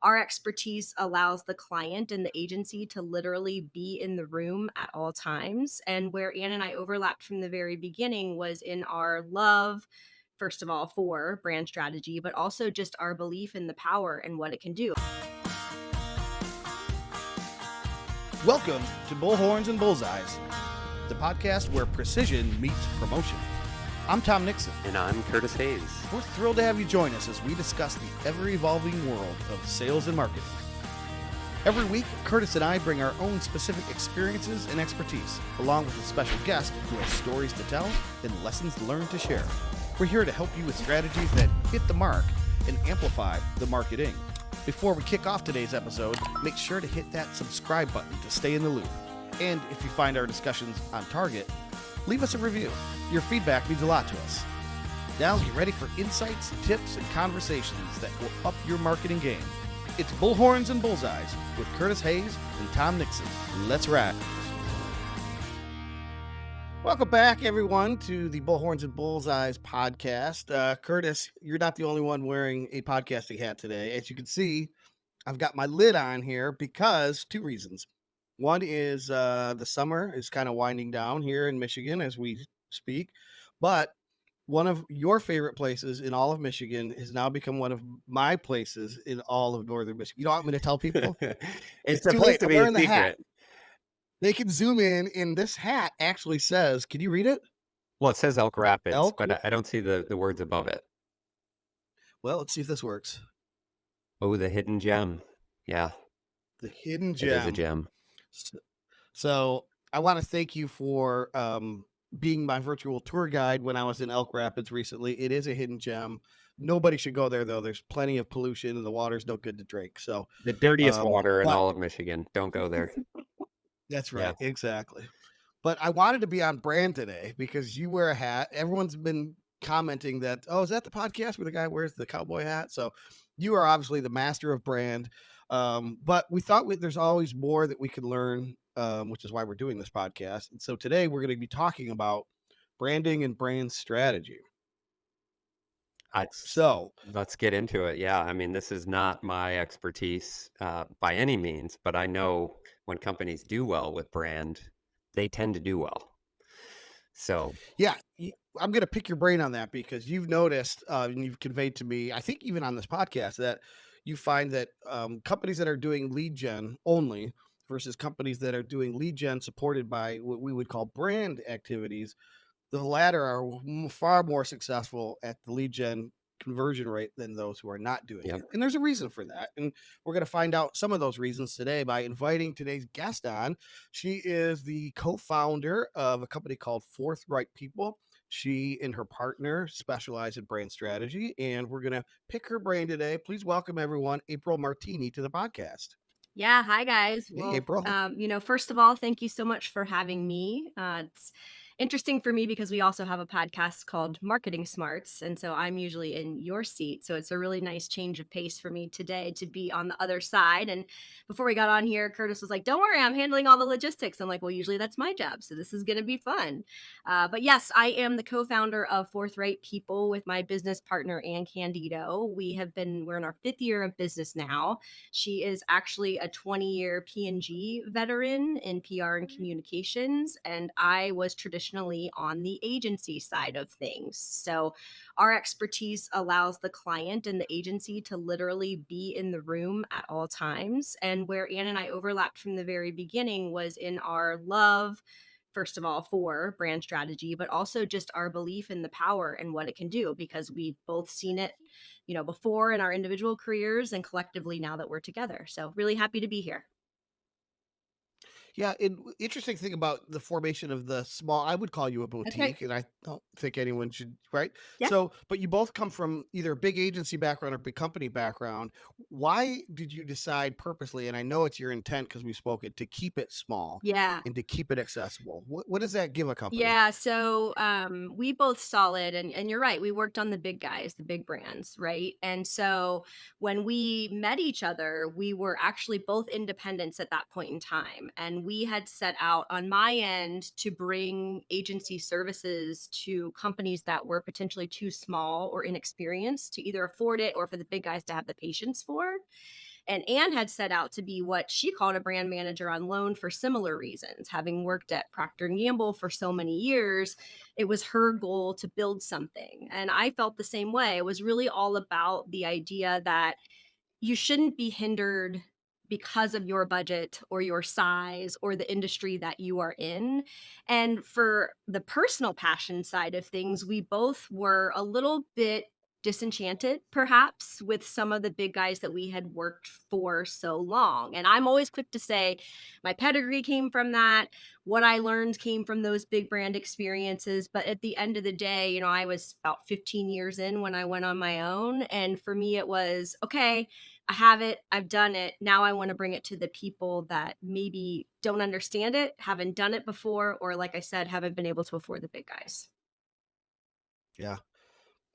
our expertise allows the client and the agency to literally be in the room at all times. And where Ann and I overlapped from the very beginning was in our love, first of all, for brand strategy, but also just our belief in the power and what it can do. Welcome to Bullhorns and Bullseyes, the podcast where precision meets promotion. I'm Tom Nixon. And I'm Curtis Hayes. We're thrilled to have you join us as we discuss the ever-evolving world of sales and marketing. Every week, Curtis and I bring our own specific experiences and expertise, along with a special guest who has stories to tell and lessons learned to share. We're here to help you with strategies that hit the mark and amplify the marketing. Before we kick off today's episode, make sure to hit that subscribe button to stay in the loop. And if you find our discussions on target, leave us a review. Your feedback means a lot to us. Now get ready for insights, tips, and conversations that will up your marketing game. It's Bullhorns and Bullseyes with Curtis Hayes and Tom Nixon. Let's ride. Welcome back, everyone, to the Bullhorns and Bullseyes podcast. Curtis, you're not the only one wearing a podcasting hat today. As you can see, I've got my lid on here because two reasons. One is the summer is kind of winding down here in Michigan as we speak, but one of your favorite places in all of Michigan has now become one of my places in all of northern Michigan. You don't want me to tell people? It's too supposed late. to I'm be a wearing the hat. secret. They can zoom in, and this hat actually says, can you read it? Well, it says Elk Rapids, Elk? but I don't see the words above it. Well, let's see if this works. Oh, the hidden gem. Yeah, The hidden it is a gem. gem. So I want to thank you for being my virtual tour guide when I was in Elk Rapids recently. It is a hidden gem. Nobody should go there, though. There's plenty of pollution, and the water's no good to drink. So The dirtiest water in but- all of Michigan. Don't go there. That's right. Yeah. Exactly. But I wanted to be on brand today because you wear a hat. Everyone's been commenting that, oh, is that the podcast where the guy wears the cowboy hat? So you are obviously the master of brand. But we thought there's always more that we could learn, which is why we're doing this podcast. And so today we're going to be talking about branding and brand strategy. So let's get into it. Yeah, I mean, this is not my expertise by any means, but I know when companies do well with brand, they tend to do well. So yeah, I'm going to pick your brain on that because you've noticed and you've conveyed to me, I think even on this podcast, that you find that companies that are doing lead gen only versus companies that are doing lead gen supported by what we would call brand activities, the latter are far more successful at the lead gen conversion rate than those who are not doing it. And there's a reason for that. And we're going to find out some of those reasons today by inviting today's guest on. She is the co-founder of a company called Forthright People. She and her partner specialize in brand strategy, and we're going to pick her brain today. Please welcome everyone, April Martini, to the podcast. Yeah. Hi, guys. Hey, April. First of all, thank you so much for having me. It's interesting for me because we also have a podcast called Marketing Smarts. And so I'm usually in your seat. So it's a really nice change of pace for me today to be on the other side. And before we got on here, Curtis was like, don't worry, I'm handling all the logistics. I'm like, well, usually that's my job. So this is going to be fun. But yes, I am the co-founder of Forthright People with my business partner, Ann Candido. We're in our 5th year of business now. She is actually a 20-year P&G veteran in PR and communications. And I was traditionally on the agency side of things. So our expertise allows the client and the agency to literally be in the room at all times. And where Ann and I overlapped from the very beginning was in our love, first of all, for brand strategy, but also just our belief in the power and what it can do, because we've both seen it, before in our individual careers and collectively now that we're together. So really happy to be here. Yeah, interesting thing about the formation of the small, I would call you a boutique, right. and I don't think anyone should, right? Yeah. So, but you both come from either a big agency background or big company background. Why did you decide purposely, and I know it's your intent because we spoke it, to keep it small Yeah. and to keep it accessible? What does that give a company? Yeah. So we both saw it, and you're right. We worked on the big guys, the big brands, right? And so when we met each other, we were actually both independents at that point in time. And we had set out on my end to bring agency services to companies that were potentially too small or inexperienced to either afford it or for the big guys to have the patience for. And Anne had set out to be what she called a brand manager on loan for similar reasons. Having worked at Procter and Gamble for so many years, it was her goal to build something. And I felt the same way. It was really all about the idea that you shouldn't be hindered because of your budget or your size or the industry that you are in. And for the personal passion side of things, we both were a little bit disenchanted perhaps with some of the big guys that we had worked for so long. And I'm always quick to say my pedigree came from that. What I learned came from those big brand experiences. But at the end of the day, I was about 15 years in when I went on my own. And for me, it was okay, I have it, I've done it. Now I want to bring it to the people that maybe don't understand it, haven't done it before, or like I said, haven't been able to afford the big guys. Yeah.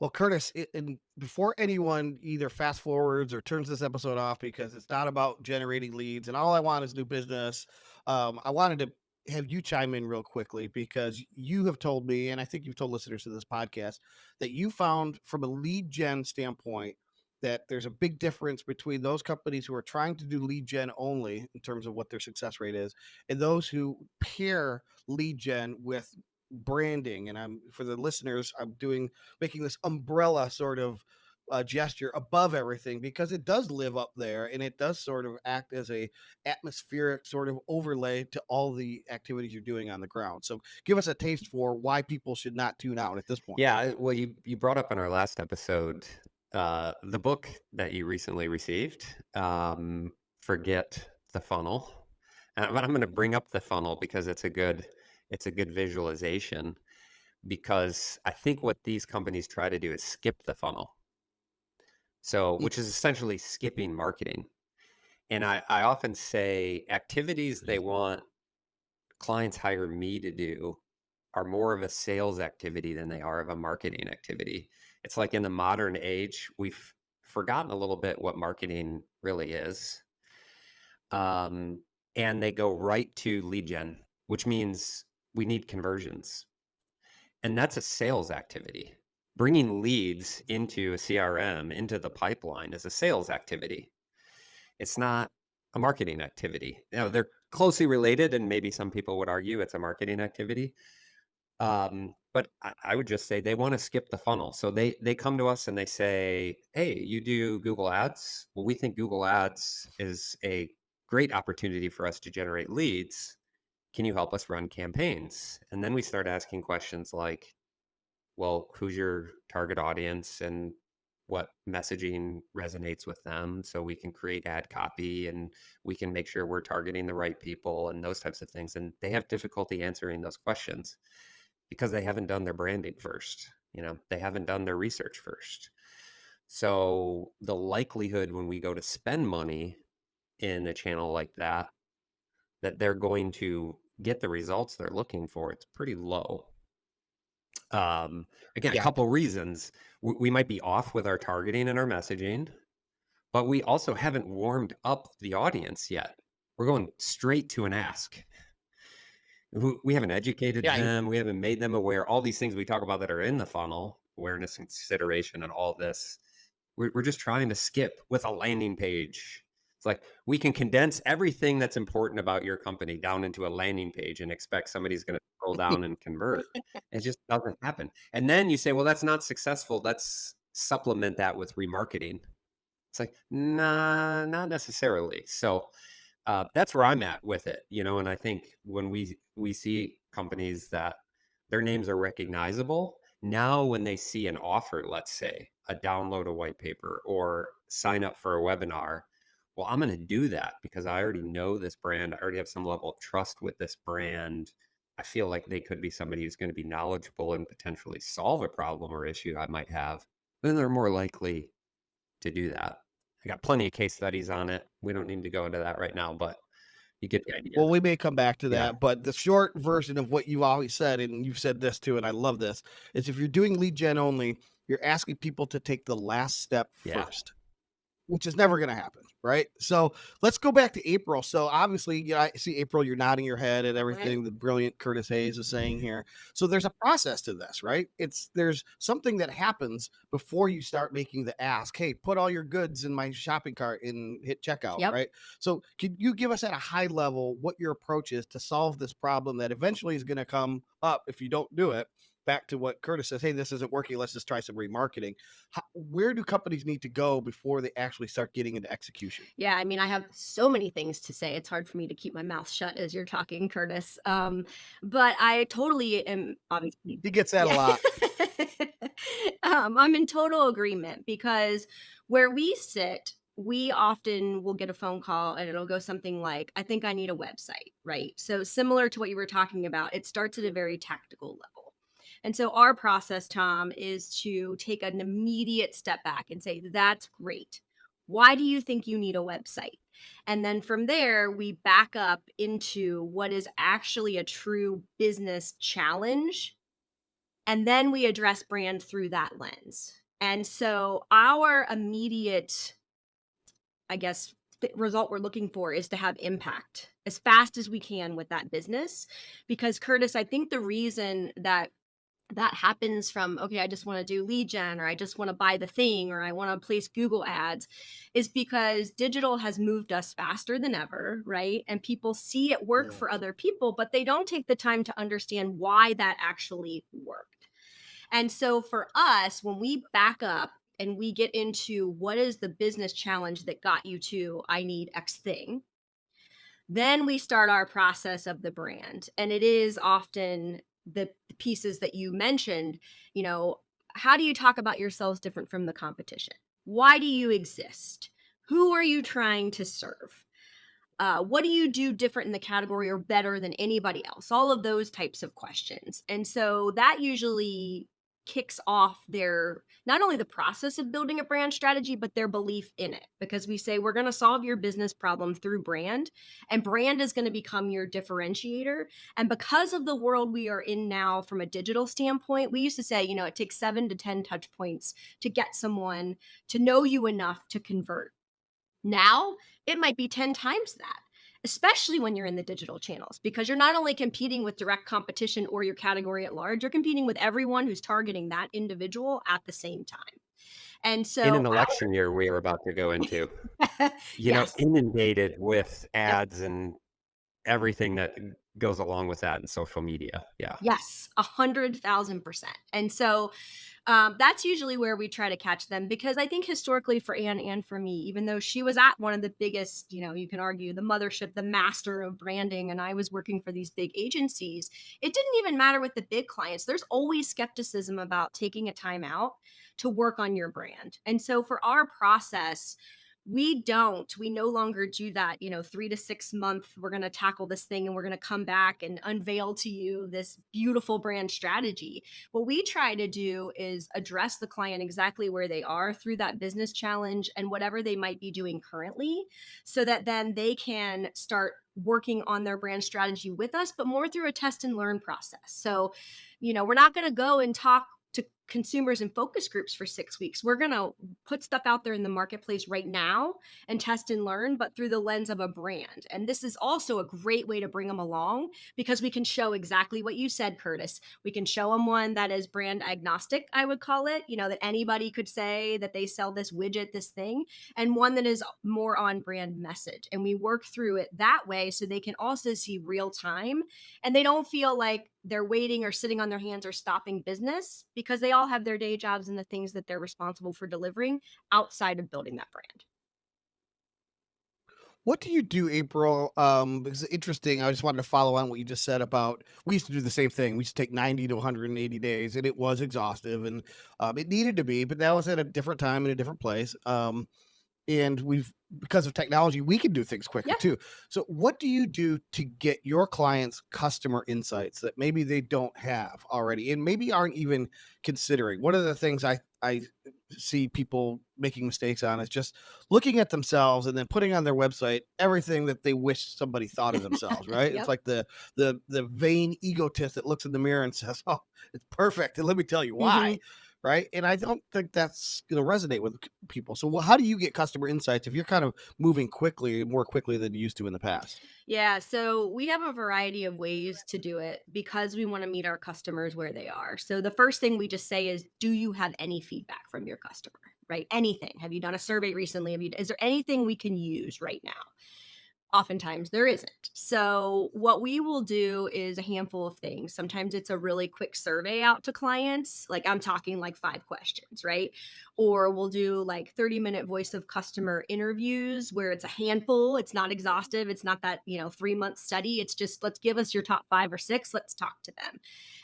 Well, Curtis, and before anyone either fast forwards or turns this episode off because it's not about generating leads and all I want is new business, I wanted to have you chime in real quickly because you have told me, and I think you've told listeners to this podcast, that you found from a lead gen standpoint that there's a big difference between those companies who are trying to do lead gen only in terms of what their success rate is and those who pair lead gen with branding. And I'm, for the listeners, I'm making this umbrella sort of gesture above everything because it does live up there and it does sort of act as a atmospheric sort of overlay to all the activities you're doing on the ground. So give us a taste for why people should not tune out at this point. Yeah, well, you brought up in our last episode the book that you recently received, Forget the Funnel. But I'm going to bring up the funnel because it's a good visualization, because I think what these companies try to do is skip the funnel. So, which is essentially skipping marketing. And I often say activities they want clients hire me to do are more of a sales activity than they are of a marketing activity. It's like in the modern age, we've forgotten a little bit what marketing really is. And they go right to lead gen, which means we need conversions. And that's a sales activity. Bringing leads into a CRM, into the pipeline, is a sales activity. It's not a marketing activity. They're closely related, and maybe some people would argue it's a marketing activity. But I would just say they want to skip the funnel. So they come to us and they say, hey, you do Google Ads? Well, we think Google Ads is a great opportunity for us to generate leads. Can you help us run campaigns? And then we start asking questions like, well, who's your target audience and what messaging resonates with them, so we can create ad copy and we can make sure we're targeting the right people and those types of things. And they have difficulty answering those questions because they haven't done their branding first. They haven't done their research first. So the likelihood when we go to spend money in a channel like that they're going to get the results they're looking for, it's pretty low. Again, a Yeah. couple reasons. We might be off with our targeting and our messaging, but we also haven't warmed up the audience yet. We're going straight to an ask. We haven't educated Yeah. them. We haven't made them aware. All these things we talk about that are in the funnel, awareness and consideration and all this, we're just trying to skip with a landing page. It's like we can condense everything that's important about your company down into a landing page and expect somebody's going to scroll down and convert. It just doesn't happen. And then you say, well, that's not successful. Let's supplement that with remarketing. It's like, nah, not necessarily. So that's where I'm at with it, and I think when we see companies that their names are recognizable, now when they see an offer, let's say a download a white paper or sign up for a webinar, well, I'm going to do that because I already know this brand. I already have some level of trust with this brand. I feel like they could be somebody who's going to be knowledgeable and potentially solve a problem or issue I might have. Then they're more likely to do that. I got plenty of case studies on it. We don't need to go into that right now, but you get the idea. Well, we may come back to that, Yeah. but the short version of what you've always said, and you've said this too, and I love this, is if you're doing lead gen only, you're asking people to take the last step Yeah. first. which is never going to happen, right? So let's go back to April. So obviously, I see April, you're nodding your head at Right. everything the brilliant Curtis Hayes is saying here. So there's a process to this, right? There's something that happens before you start making the ask, hey, put all your goods in my shopping cart and hit checkout, Yep. right? So could you give us at a high level what your approach is to solve this problem that eventually is going to come up if you don't do it? Back to what Curtis says, hey, this isn't working. Let's just try some remarketing. Where do companies need to go before they actually start getting into execution? Yeah, I mean, I have so many things to say. It's hard for me to keep my mouth shut as you're talking, Curtis. But I totally am obviously, He gets that a yeah. lot. I'm in total agreement because where we sit, we often will get a phone call and it'll go something like, I think I need a website, right? So, similar to what you were talking about, it starts at a very tactical level. And so, our process, Tom, is to take an immediate step back and say, that's great. Why do you think you need a website? And then from there, we back up into what is actually a true business challenge, and then we address brand through that lens. And so our immediate, I guess, result we're looking for is to have impact as fast as we can with that business. Because, Curtis, I think the reason that that happens from, okay, I just want to do lead gen, or I just want to buy the thing, or I want to place Google ads, is because digital has moved us faster than ever, right? And people see it work Yeah. for other people, but they don't take the time to understand why that actually worked. And so for us, when we back up and we get into what is the business challenge that got you to I need X thing, then we start our process of the brand. And it is often the pieces that you mentioned, you know, how do you talk about yourselves different from the competition? Why do you exist? Who are you trying to serve? What do you do different in the category or better than anybody else? All of those types of questions. And so that usually kicks off their not only the process of building a brand strategy, but their belief in it. Because we say we're going to solve your business problem through brand, and brand is going to become your differentiator. And because of the world we are in now from a digital standpoint, we used to say, you know, it takes 7 to 10 touch points to get someone to know you enough to convert. Now, it might be 10 times that, especially when you're in the digital channels, because you're not only competing with direct competition or your category at large, you're competing with everyone who's targeting that individual at the same time. And In so, an election year we are about to go into, yes, inundated with yep. ads and everything that goes along with that in social media. Yeah. Yes, 100,000%. And so that's usually where we try to catch them because I think historically for Anne and for me, even though she was at one of the biggest, you know, you can argue the mothership, the master of branding, and I was working for these big agencies, it didn't even matter with the big clients. There's always skepticism about taking a time out to work on your brand. And so for our process, we no longer do that, you know, 3 to 6 month, we're going to tackle this thing and we're going to come back and unveil to you this beautiful brand strategy. What we try to do is address the client exactly where they are through that business challenge and whatever they might be doing currently, so that then they can start working on their brand strategy with us, but more through a test and learn process. So, you know, we're not going to go and talk to consumers and focus groups for 6 weeks. We're going to put stuff out there in the marketplace right now and test and learn, but through the lens of a brand. And this is also a great way to bring them along because we can show exactly what you said, Curtis. We can show them one that is brand agnostic, I would call it, you know, that anybody could say that they sell this widget, this thing, and one that is more on brand message. And we work through it that way so they can also see real time and they don't feel like they're waiting or sitting on their hands or stopping business because they all have their day jobs and the things that they're responsible for delivering outside of building that brand. What do you do, April? Because it's interesting. I just wanted to follow on what you just said about we used to do the same thing. We used to take 90 to 180 days, and it was exhaustive, and it needed to be, but that was at a different time in a different place. And we've because of technology, we can do things quicker Yeah. too. So what do you do to get your clients customer insights that maybe they don't have already and maybe aren't even considering? One of the things I see people making mistakes on is just looking at themselves and then putting on their website everything that they wish somebody thought of themselves, right? It's Yep. like the vain egotist that looks in the mirror and says, "Oh, it's perfect." And let me tell you why. Hmm. right? And I don't think that's going to resonate with people. So, how do you get customer insights if you're kind of moving quickly, more quickly than you used to in the past? Yeah, so we have a variety of ways to do it because we want to meet our customers where they are. So the first thing we just say is, do you have any feedback from your customer? Right? Anything. Have you done a survey recently? Is there anything we can use right now? Oftentimes there isn't. So, what we will do is a handful of things. Sometimes it's a really quick survey out to clients. Like I'm talking like 5 questions, right? Or we'll do like 30-minute voice of customer interviews where it's a handful. It's not exhaustive. It's not that, 3-month study. It's just let's give us your top 5 or 6. Let's talk to them.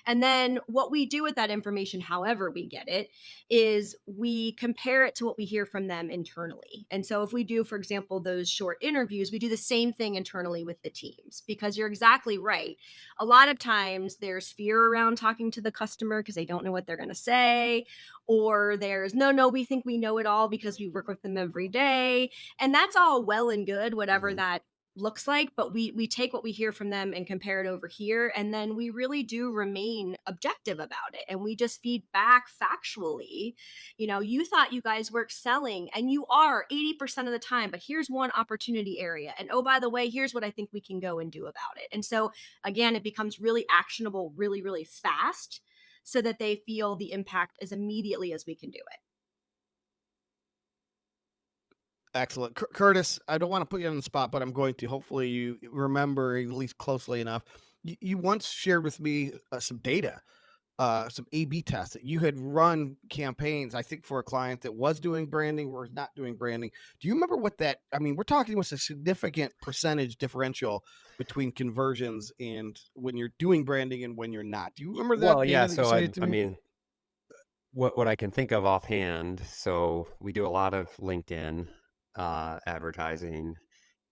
And then what we do with that information, however we get it, is we compare it to what we hear from them internally. And so if we do, for example, those short interviews, we do the same thing internally with the teams because you're exactly right. A lot of times there's fear around talking to the customer because they don't know what they're going to say, or there's no, we think we know it all because we work with them every day. And that's all well and good, whatever Mhm. that looks like, but we take what we hear from them and compare it over here, and then we really do remain objective about it, and we just feed back factually. You thought you guys were excelling, and you are 80% of the time, but here's one opportunity area, and oh, by the way, here's what I think we can go and do about it. And so again, it becomes really actionable really, really fast, so that they feel the impact as immediately as we can do it. Excellent. Curtis, I don't want to put you on the spot, but I'm going to. Hopefully, you remember at least closely enough. You once shared with me some data, some A/B tests that you had run campaigns. I think for a client that was doing branding or not doing branding. Do you remember what that? I mean, we're talking was a significant percentage differential between conversions and when you're doing branding and when you're not. Do you remember that Well, yeah. data that you So cited to I me? mean, what I can think of offhand. So we do a lot of LinkedIn advertising,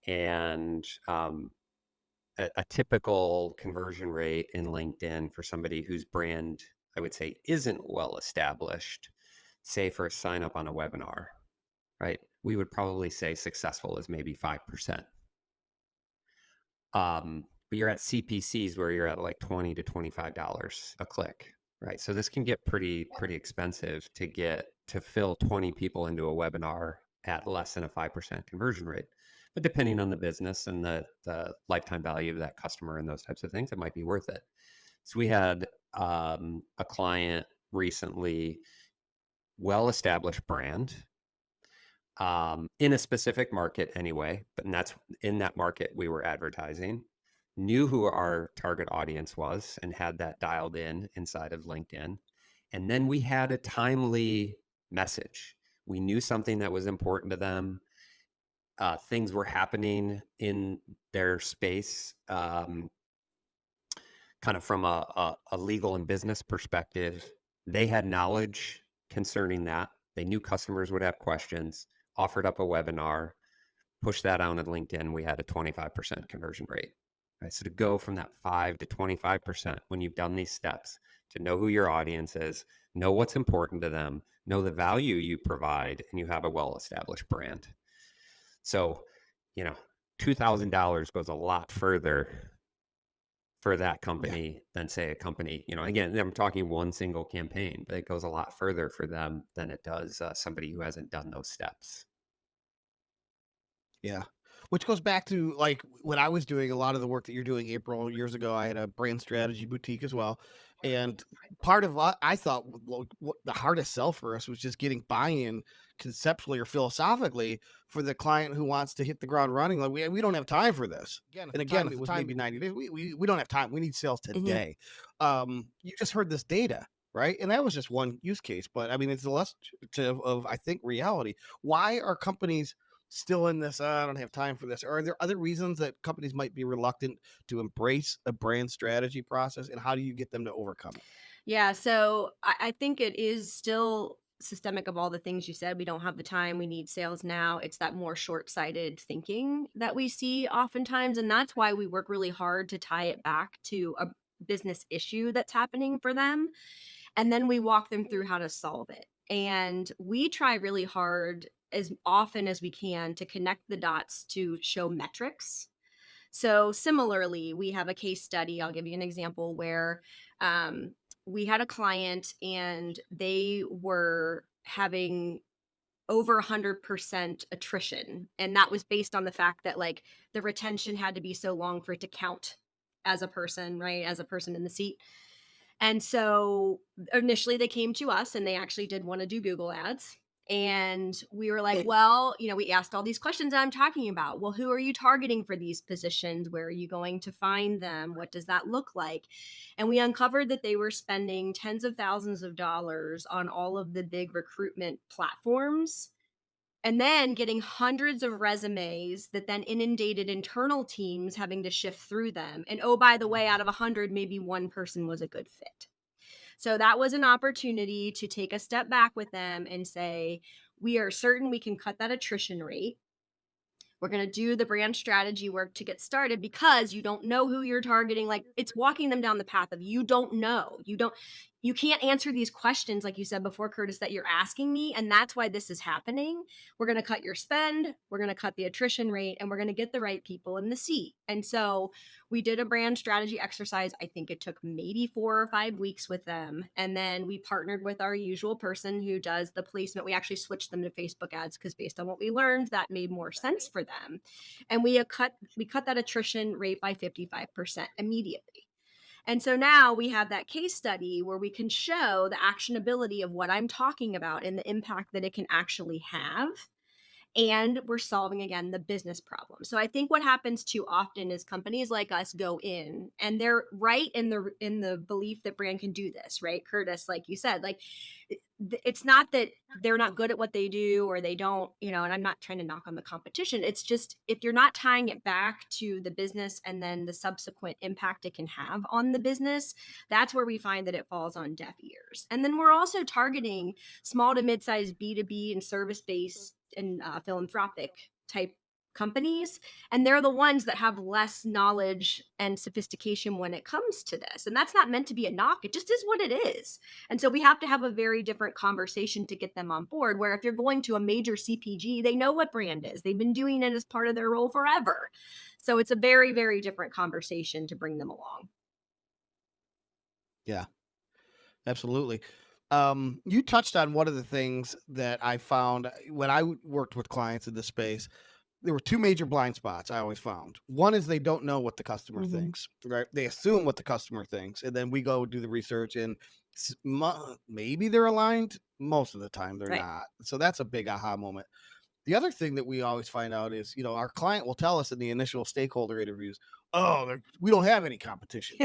and a typical conversion rate in LinkedIn for somebody whose brand, I would say, isn't well established, say for a sign up on a webinar, right? We would probably say successful is maybe 5%. But you're at CPCs where you're at like $20 to $25 a click, right? So this can get pretty expensive to fill 20 people into a webinar at less than a 5% conversion rate. But depending on the business and the lifetime value of that customer and those types of things, it might be worth it. So we had a client recently, well established brand, in a specific market anyway, but that's in that market we were advertising, knew who our target audience was and had that dialed in inside of LinkedIn. And then we had a timely message. We knew something that was important to them. Things were happening in their space, kind of from a legal and business perspective. They had knowledge concerning that. They knew customers would have questions, offered up a webinar, push that out on LinkedIn, we had a 25% conversion rate. Right? So to go from that 5 to 25% when you've done these steps, to know who your audience is, know what's important to them, know the value you provide, and you have a well-established brand. So, you know, $2,000 goes a lot further for that Yeah. company than say a company, again, I'm talking one single campaign, but it goes a lot further for them than it does somebody who hasn't done those steps. Yeah. Which goes back to like when I was doing a lot of the work that you're doing, April, years ago. I had a brand strategy boutique as well. And part of what I thought what the hardest sell for us was just getting buy in conceptually or philosophically for the client who wants to hit the ground running. Like, we don't have time for this. And again, if it was maybe 90 days, we don't have time. We need sales Mhm. today. You just heard this data, right? And that was just one use case. But I mean, it's illustrative of, I think, reality. Why are companies still in this, I don't have time for this? Or are there other reasons that companies might be reluctant to embrace a brand strategy process? And how do you get them to overcome it? Yeah, so I think it is still systemic of all the things you said. We don't have the time. We need sales now. It's that more short sighted thinking that we see oftentimes. And that's why we work really hard to tie it back to a business issue that's happening for them. And then we walk them through how to solve it. And we try really hard as often as we can to connect the dots to show metrics. So similarly, we have a case study. I'll give you an example where we had a client and they were having over 100% attrition. And that was based on the fact that like the retention had to be so long for it to count as a person, right? As a person in the seat. And so initially they came to us and they actually did want to do Google ads. And we were like, well, we asked all these questions I'm talking about. Well, who are you targeting for these positions? Where are you going to find them? What does that look like? And we uncovered that they were spending tens of thousands of dollars on all of the big recruitment platforms and then getting hundreds of resumes that then inundated internal teams having to shift through them. And oh, by the way, out of 100, maybe one person was a good fit. So that was an opportunity to take a step back with them and say, we are certain we can cut that attrition rate. We're going to do the brand strategy work to get started because you don't know who you're targeting. Like it's walking them down the path of you don't know. You can't answer these questions, like you said before, Curtis, that you're asking me. And that's why this is happening. We're going to cut your spend. We're going to cut the attrition rate and we're going to get the right people in the seat. And so we did a brand strategy exercise. I think it took maybe 4 or 5 weeks with them. And then we partnered with our usual person who does the placement. We actually switched them to Facebook ads because based on what we learned, that made more sense for them. And we cut that attrition rate by 55% immediately. And so now we have that case study where we can show the actionability of what I'm talking about and the impact that it can actually have. And we're solving again the business problem. So I think what happens too often is companies like us go in and they're right in the belief that brand can do this, right? Curtis, like you said, like it's not that they're not good at what they do or they don't, and I'm not trying to knock on the competition. It's just if you're not tying it back to the business and then the subsequent impact it can have on the business, that's where we find that it falls on deaf ears. And then we're also targeting small to mid-sized B2B and service-based and philanthropic type companies, and they're the ones that have less knowledge and sophistication when it comes to this. And that's not meant to be a knock, it just is what it is. And so we have to have a very different conversation to get them on board, where if you're going to a major CPG, they know what brand is, they've been doing it as part of their role forever. So it's a very, very different conversation to bring them along. Yeah, absolutely. You touched on one of the things that I found when I worked with clients in this space. There were two major blind spots I always found. One is they don't know what the customer thinks, right? They assume what the customer thinks, and then we go do the research, and maybe they're aligned. Most of the time, they're not. So that's a big aha moment. The other thing that we always find out is, our client will tell us in the initial stakeholder interviews, oh, we don't have any competition.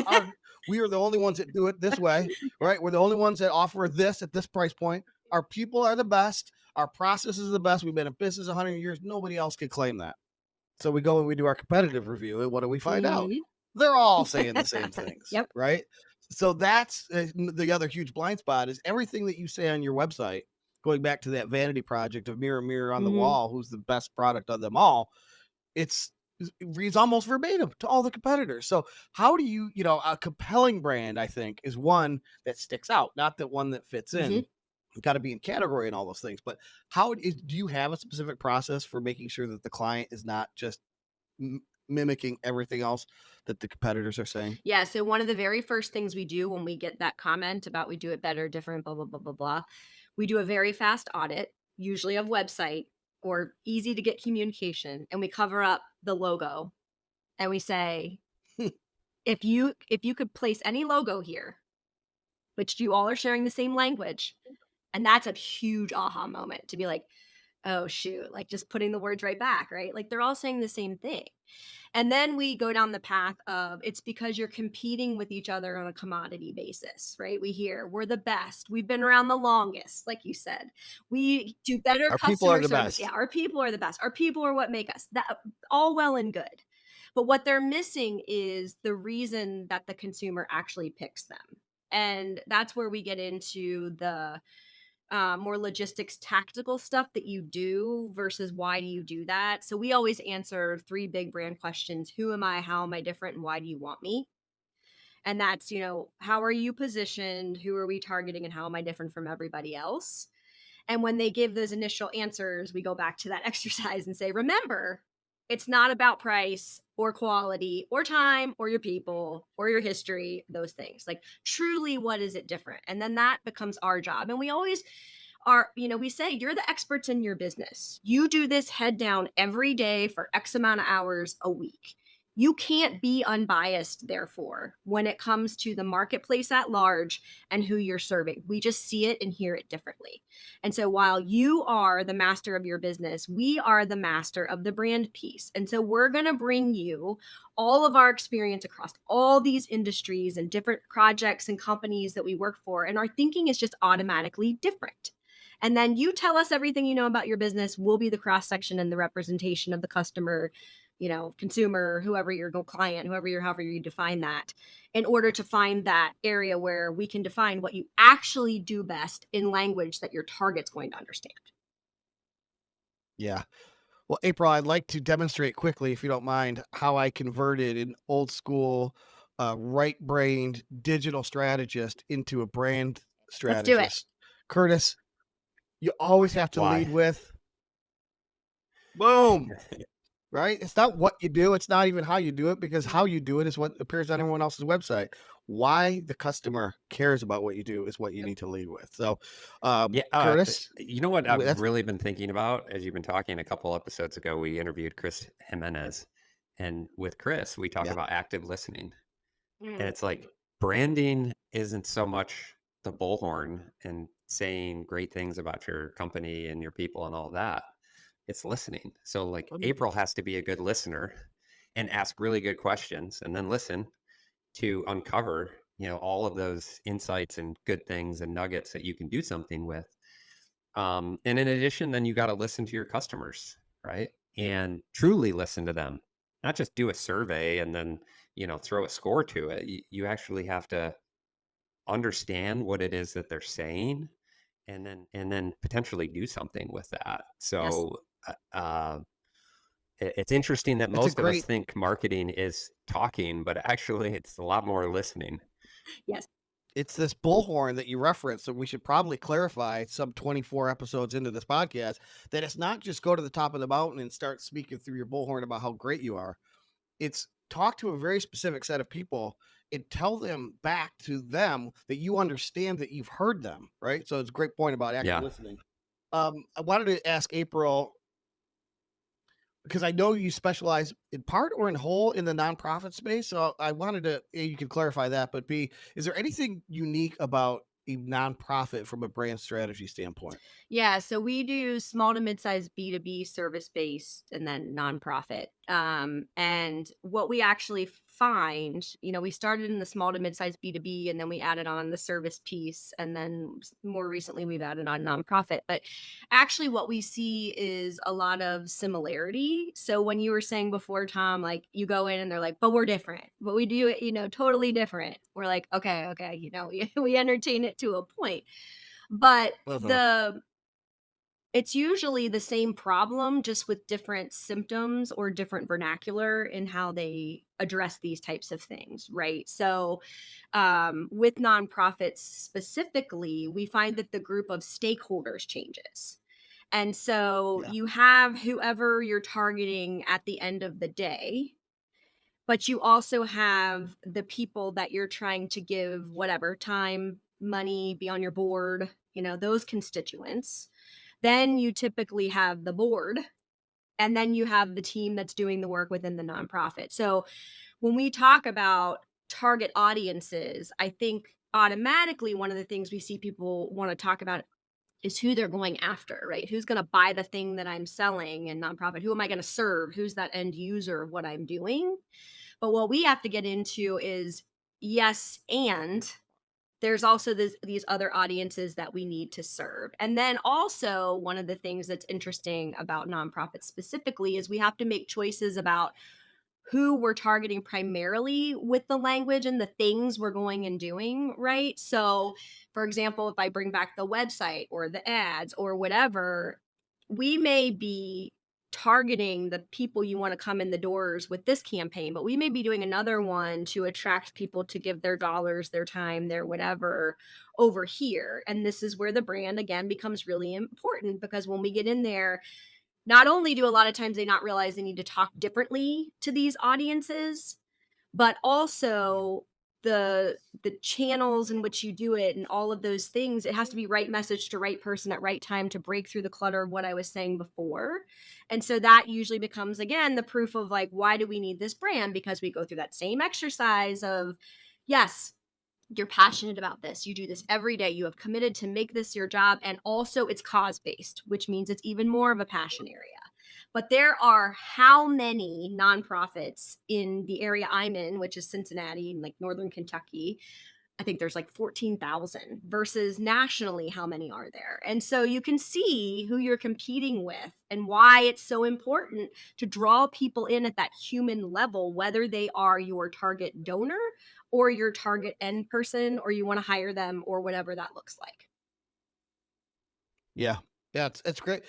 We are the only ones that do it this way, right? We're the only ones that offer this at this price point. Our people are the best. Our process is the best. We've been in business 100 years. Nobody else could claim that. So we go and we do our competitive review. And what do we find out? They're all saying the same things, Yep. right? So that's the other huge blind spot is everything that you say on your website, going back to that vanity project of mirror, mirror on the wall, who's the best product of them all. It reads almost verbatim to all the competitors. So how do you, a compelling brand, I think, is one that sticks out, not the one that fits in. You've got to be in category and all those things. But do you have a specific process for making sure that the client is not just mimicking everything else that the competitors are saying? Yeah. So one of the very first things we do when we get that comment about we do it better, different, blah, blah, blah, blah, blah, we do a very fast audit, usually of website or easy to get communication. And we cover up the logo and we say, if you could place any logo here, which you all are sharing the same language. And that's a huge aha moment to be like, oh shoot, like just putting the words right back, right? Like they're all saying the same thing. And then we go down the path of it's because you're competing with each other on a commodity basis, right? We hear we're the best. We've been around the longest, like you said. We do better Our people are customer the service. best. Yeah, our people are the best. Our people are what make us. That all well and good. But what they're missing is the reason that the consumer actually picks them. And that's where we get into the more logistics, tactical stuff that you do versus why do you do that. So we always answer 3 big brand questions. Who am I? How am I different? And why do you want me? And that's, how are you positioned? Who are we targeting? And how am I different from everybody else? And when they give those initial answers, we go back to that exercise and say, remember, It's not about price or quality or time or your people or your history, those things. Like, truly, what is it different? And then that becomes our job. And we always are, we say, you're the experts in your business. You do this head down every day for X amount of hours a week. You can't be unbiased, therefore, when it comes to the marketplace at large and who you're serving. We just see it and hear it differently. And so while you are the master of your business, we are the master of the brand piece. And so we're going to bring you all of our experience across all these industries and different projects and companies that we work for. And our thinking is just automatically different. And then you tell us everything you know about your business. We'll be the cross section and the representation of the customer, consumer, whoever your client, however you define that, in order to find that area where we can define what you actually do best in language that your target's going to understand. Yeah. Well, April, I'd like to demonstrate quickly, if you don't mind, how I converted an old school, right brained digital strategist into a brand Let's do it. strategist. Curtis, you always have to Why? lead with boom, right? It's not what you do. It's not even how you do it, because how you do it is what appears on everyone else's website. Why the customer cares about what you do is what you need to lead with. So, Yeah, Curtis, you know what I've that's really been thinking about as you've been talking a couple episodes ago, we interviewed Chris Jimenez. And with Chris, we talk yeah, about active listening. And Mm, it's like branding isn't so much the bullhorn and saying great things about your company and your people and all that. It's listening. So like April has to be a good listener and ask really good questions and then listen to uncover, all of those insights and good things and nuggets that you can do something with. And in addition, then you got to listen to your customers, right? And truly listen to them, not just do a survey and then, throw a score to it. You actually have to understand what it is that they're saying and then potentially do something with that. yes. So, it's interesting that that's a most of us great. think marketing is talking, but actually it's a lot more listening. Yes. It's this bullhorn that you referenced, and we should probably clarify some 24 episodes into this podcast that it's not just go to the top of the mountain and start speaking through your bullhorn about how great you are. It's talk to a very specific set of people and tell them back to them that you understand that you've heard them, right? So it's a great point about active Yeah. listening. I wanted to ask April, because I know you specialize in part or in whole in the nonprofit space. So I wanted to, A, you can clarify that, but B, is there anything unique about a nonprofit from a brand strategy standpoint? Yeah, so we do small to mid-sized B2B service based and then nonprofit. And what we actually find, we started in the small to mid-sized B2B and then we added on the service piece. And then more recently, we've added on nonprofit. But actually, what we see is a lot of similarity. So when you were saying before, Tom, like you go in and they're like, but we're different, but we do it, totally different. We're like, okay, we entertain it to a point. But Uh-huh. the it's usually the same problem, just with different symptoms or different vernacular in how they address these types of things, right? So, with nonprofits specifically, we find that the group of stakeholders changes. And so Yeah. you have whoever you're targeting at the end of the day, but you also have the people that you're trying to give whatever time, money, be on your board, those constituents. Then you typically have the board, and then you have the team that's doing the work within the nonprofit. So when we talk about target audiences, I think automatically one of the things we see people want to talk about is who they're going after, right? Who's going to buy the thing that I'm selling in nonprofit? Who am I going to serve? Who's that end user of what I'm doing? But what we have to get into is, yes, and there's also these other audiences that we need to serve. And then also, one of the things that's interesting about nonprofits specifically is we have to make choices about who we're targeting primarily with the language and the things we're going and doing, right? So, for example, if I bring back the website or the ads or whatever, we may be targeting the people you want to come in the doors with this campaign, but we may be doing another one to attract people to give their dollars, their time, their whatever over here. And this is where the brand again becomes really important, because when we get in there, not only do a lot of times they not realize they need to talk differently to these audiences, but also the channels in which you do it and all of those things, it has to be right message to right person at right time to break through the clutter of what I was saying before. And so that usually becomes again the proof of like, why do we need this brand? Because we go through that same exercise of, yes, you're passionate about this. You do this every day. You have committed to make this your job. And also, it's cause based, which means it's even more of a passion area. But there are how many nonprofits in the area I'm in, which is Cincinnati, like Northern Kentucky, I think there's like 14,000 versus nationally, how many are there? And so you can see who you're competing with and why it's so important to draw people in at that human level, whether they are your target donor or your target end person, or you want to hire them or whatever that looks like. Yeah. Yeah, it's great.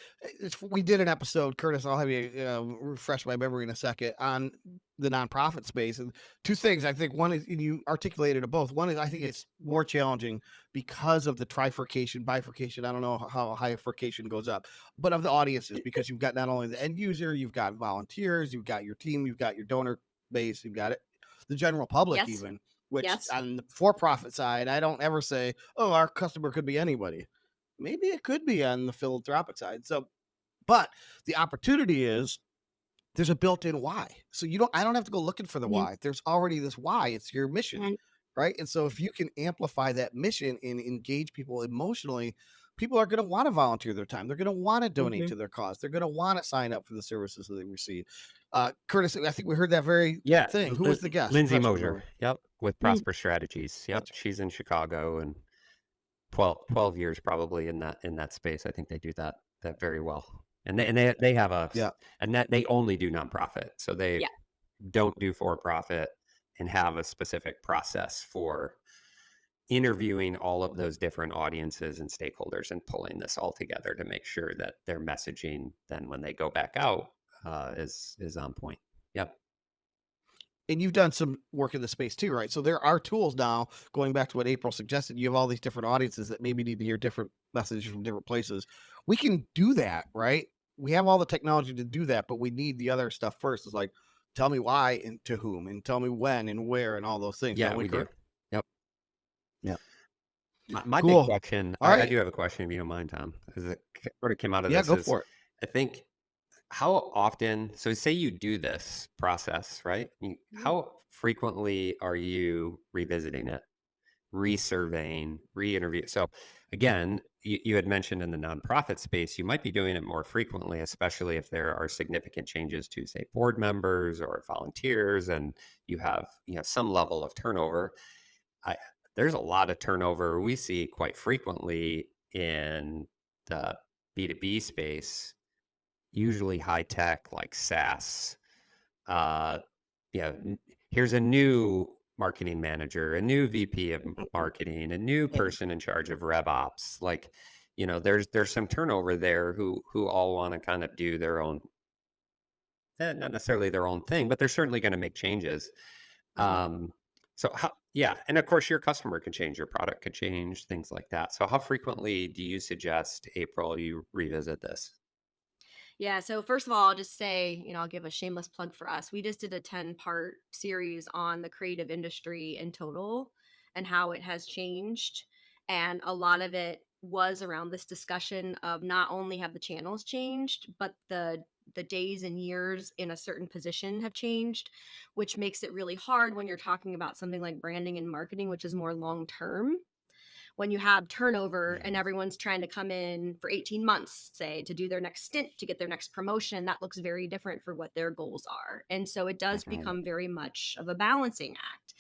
We did an episode, Curtis. I'll have you refresh my memory in a second on the nonprofit space. And two things, I think, one is, and you articulated it both. One is, I think it's more challenging because of the trifurcation, bifurcation. I don't know how bifurcation goes up, but of the audiences, because you've got not only the end user, you've got volunteers, you've got your team, you've got your donor base, you've got it, the general public, Yes. even. Which Yes. on the for-profit side, I don't ever say, "Oh, our customer could be anybody." Maybe it could be on the philanthropic side. So, but the opportunity is there's a built-in why. So I don't have to go looking for the Mhm. why. There's already this why. It's your mission, And right? And so if you can amplify that mission and engage people emotionally, people are going to want to volunteer their time. They're going to want to donate mhm. to their cause. They're going to want to sign up for the services that they receive. Curtis, I think we heard that very Yeah, thing. Who was the guest? Lindsay Refresh my Mosier. memory. Yep, with Mm. Prosper Strategies. Yep, Gotcha. she's in Chicago and 12 years probably in that space. I think they do that very well. And they have Yeah. and that they only do nonprofit. So they Yeah. don't do for profit and have a specific process for interviewing all of those different audiences and stakeholders and pulling this all together to make sure that their messaging then when they go back out is on point. Yep. And you've done some work in the space too, right? So there are tools now, going back to what April suggested, you have all these different audiences that maybe need to hear different messages from different places. We can do that, right? We have all the technology to do that, but we need the other stuff first. It's like, tell me why and to whom, and tell me when and where, and all those things, Yeah, don't we, we do. Kurt? Yep. Yeah. My big Cool. question, All I right. do have a question if you don't mind, Tom, because it sort of came out of Yeah, this go is for it. I think how often, so say you do this process, right? Mhm. How frequently are you revisiting it, resurveying, re-interview? So again, you had mentioned in the nonprofit space, you might be doing it more frequently, especially if there are significant changes to say board members or volunteers, and you have, some level of turnover. I There's a lot of turnover we see quite frequently in the B2B space, usually high tech like SaaS. Uh, Here's a new marketing manager, a new VP of marketing, a new person in charge of rev ops. Like, there's some turnover there who all want to kind of do their own, not necessarily their own thing, but they're certainly going to make changes. Mhm. Um, so how, yeah, and of course your customer could change, your product could change, things like that. So how frequently do you suggest, April, you revisit this? Yeah. So first of all, I'll just say, I'll give a shameless plug for us. We just did a 10-part series on the creative industry in total and how it has changed. And a lot of it was around this discussion of not only have the channels changed, but the days and years in a certain position have changed, which makes it really hard when you're talking about something like branding and marketing, which is more long term when you have turnover Yeah. and everyone's trying to come in for 18 months, say, to do their next stint, to get their next promotion, that looks very different for what their goals are. And so it does Mhm. become very much of a balancing act.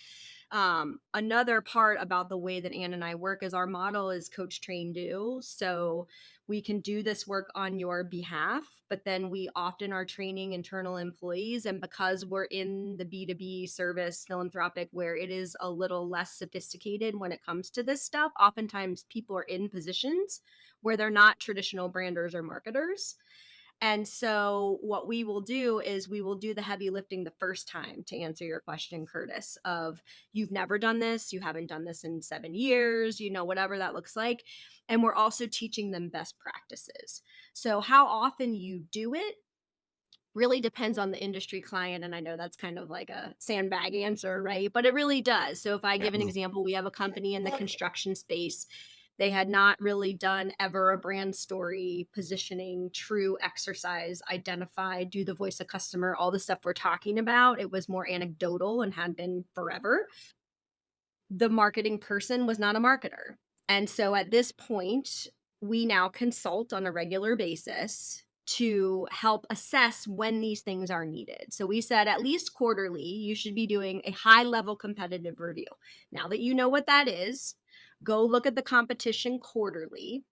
Another part about the way that Ann and I work is our model is coach, train, do. So we can do this work on your behalf, but then we often are training internal employees. And because we're in the B2B service philanthropic, where it is a little less sophisticated when it comes to this stuff, oftentimes people are in positions where they're not traditional branders or marketers. And so what we will do is we will do the heavy lifting the first time, to answer your question, Curtis, of you've never done this, you haven't done this in 7 years, whatever that looks like. And we're also teaching them best practices. So how often you do it really depends on the industry client. And I know that's kind of like a sandbag answer, right? But it really does. So if I give an example, we have a company in the construction space. They had not really done ever a brand story, positioning, true exercise, identify, do the voice of customer, all the stuff we're talking about. It was more anecdotal and had been forever. The marketing person was not a marketer. And so at this point, we now consult on a regular basis to help assess when these things are needed. So we said at least quarterly, you should be doing a high level competitive review. Now that you know what that is, go look at the competition quarterly,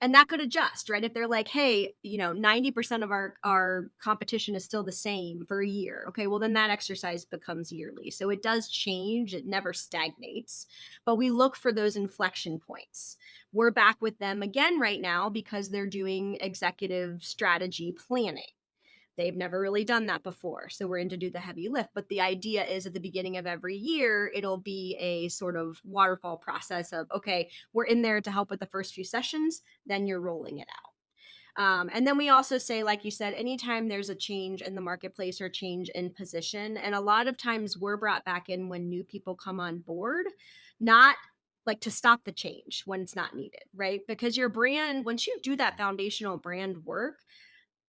and that could adjust, right? If they're like, hey, 90% of our competition is still the same for a year. Okay, well, then that exercise becomes yearly. So it does change, it never stagnates, but we look for those inflection points. We're back with them again right now because they're doing executive strategy planning. They've never really done that before. So we're in to do the heavy lift. But the idea is at the beginning of every year, it'll be a sort of waterfall process of, okay, we're in there to help with the first few sessions, then you're rolling it out. And then we also say, like you said, anytime there's a change in the marketplace or change in position, and a lot of times we're brought back in when new people come on board, not like to stop the change when it's not needed, right? Because your brand, once you do that foundational brand work,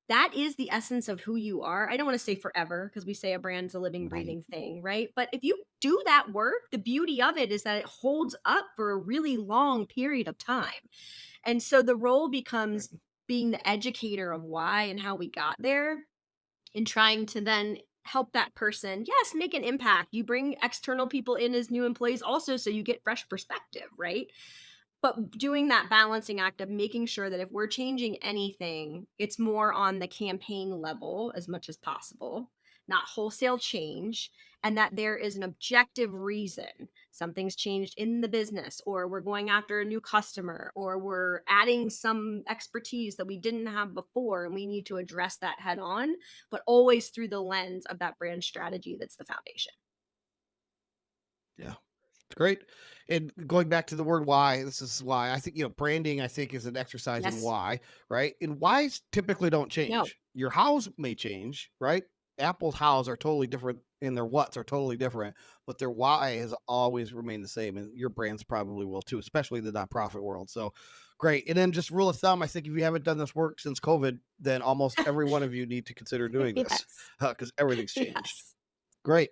that is the essence of who you are. I don't want to say forever because we say a brand's a living, Right. breathing thing, right? But if you do that work, the beauty of it is that it holds up for a really long period of time. And so the role becomes being the educator of why and how we got there and trying to then help that person, yes, make an impact. You bring external people in as new employees also so you get fresh perspective, right? But doing that balancing act of making sure that if we're changing anything, it's more on the campaign level as much as possible, not wholesale change, and that there is an objective reason something's changed in the business, or we're going after a new customer, or we're adding some expertise that we didn't have before, and we need to address that head on, but always through the lens of that brand strategy that's the foundation. Yeah. It's great. And going back to the word why, this is why I think, branding, I think, is an exercise in Yes. why, right? And whys typically don't No. change. Your hows may change, right? Apple's hows are totally different and their whats are totally different, but their why has always remained the same. And your brands probably will too, especially the nonprofit world. So great. And then just rule of thumb, I think if you haven't done this work since COVID, then almost every one of you need to consider doing this Yes. because everything's changed. Yes. Great.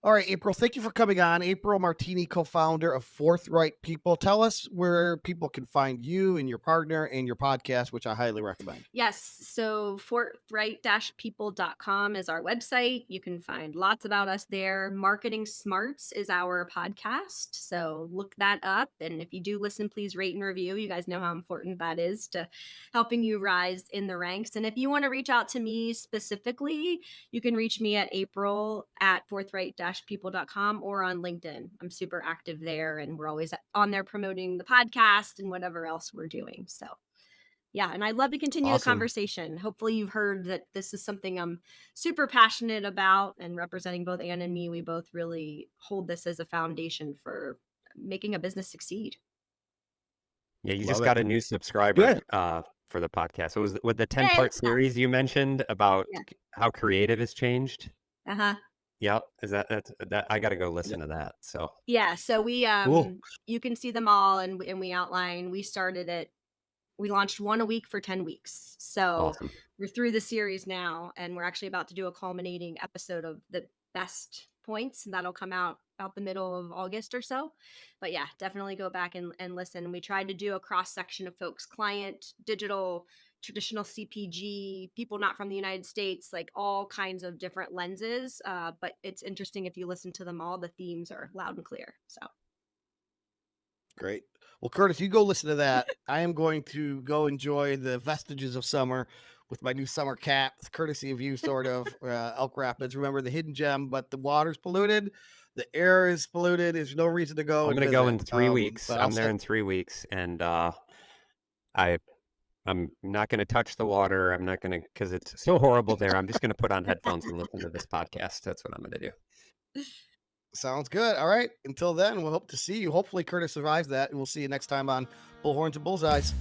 All right, April, thank you for coming on. April Martini, co-founder of Forthright People. Tell us where people can find you and your partner and your podcast, which I highly recommend. Yes. So forthright-people.com is our website. You can find lots about us there. Marketing Smarts is our podcast. So look that up. And if you do listen, please rate and review. You guys know how important that is to helping you rise in the ranks. And if you want to reach out to me specifically, you can reach me at April at forthright-people.com or on LinkedIn. I'm super active there and we're always on there promoting the podcast and whatever else we're doing. So yeah, and I'd love to continue the Awesome. conversation. Hopefully you've heard that this is something I'm super passionate about, and representing both Anne and me, we both really hold this as a foundation for making a business succeed. Yeah, you Love just it. got a new subscriber Good. for the podcast. It was with the Hey, 10-part series you mentioned about yeah. how creative has changed. Uh-huh. Yep. Is that I got to go listen to that. So Yeah, so we Cool. you can see them all, and we outline, we launched one a week for 10 weeks. So awesome. we're through the series now, and we're actually about to do a culminating episode of the best points, and that'll come out about the middle of August or so. But yeah, definitely go back and listen. We tried to do a cross section of folks: client, digital, traditional CPG, people not from the United States, like all kinds of different lenses. But it's interesting if you listen to them all, the themes are loud and clear. So Great. Well, Curtis, you go listen to that. I am going to go enjoy the vestiges of summer with my new summer cap, courtesy of you, sort of. Elk Rapids. Remember the hidden gem, but the water's polluted, the air is polluted. There's no reason to go I'm and going to go visit. in 3 weeks. But I'll I'm there set. in 3 weeks, and I I'm not going to touch the water. I'm not going to, because it's so horrible there. I'm just going to put on headphones and listen to this podcast. That's what I'm going to do. Sounds good. All right. Until then, we'll hope to see you. Hopefully, Curtis survives that, and we'll see you next time on Bullhorns and Bullseyes.